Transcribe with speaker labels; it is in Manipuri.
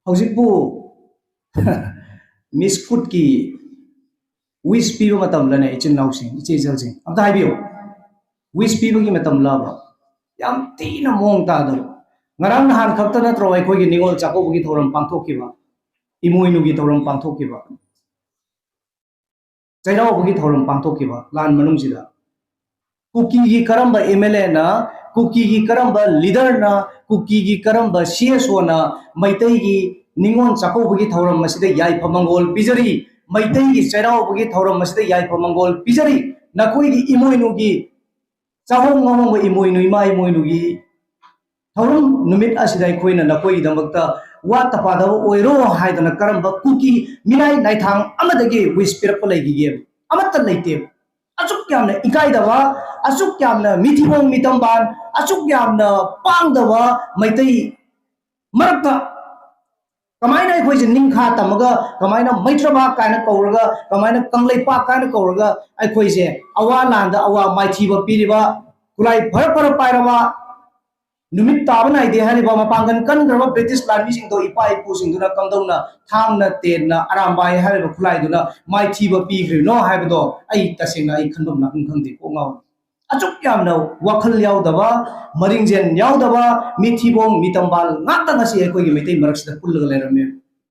Speaker 1: हौजिकपु मिस फूड की विश पीबो मतम लने इचिन नाउसिंग इचे जलसिंग अमता हाइबियो विश पीबो की मतम लाबा याम तीना मोंग तादर ngarang han khakta na tro ai khoi gi ningol chako gi thoram pangthok ki ba imoinu gi thoram pangthok ki ba chairao gi thoram pangthok ki ba lan manung sida kuki gi karamba mla na kuki gi karamba leader na kuki gi karamba cso na maitai gi ningon chako gi thoram masida yai phamangol pijari maitai gi chairao gi thoram masida yai phamangol pijari na koi gi imoinu gi chahong ngomong imoinu ima imoinu gi थौरम नुमित असिदा खोइना नकोई दमकता वा तपादा ओइरो हाइदना करम कुकी मिनाई नाइथांग अमदगे विस्पिर पलेगी गेम अमत लेते अचुक यामना इकाइदवा अचुक यामना मिथिबों मितंबान अचुक यामना पांगदवा मैतै मरक्ता कमाइना खोइजे निंखा तमगा कमाइना मैत्रबा काना कौरगा कमाइना कंगलेपा काना कौरगा आई खोइजे अवा लांदा अवा माइथीबा पीरिबा कुलाई भर भर पाइरबा नुमित ताब नाइदे हरिबा मपांगन कनग्रबा ब्रिटिश लामी सिंग दो इपा इपु सिंग दुना कमदौना थांगना तेना आरामबाई हरिबा खुलाई दुना माइथीबा पीग्रि नो हाइबदो आई तसेंना आई खनबम ना खंगदे को गाव अचुक यामना वखल यावदबा मरिंगजेन यावदबा मिथिबों मितंबाल ngata ngasi ai koi gi meitei marak sida pullaga lerame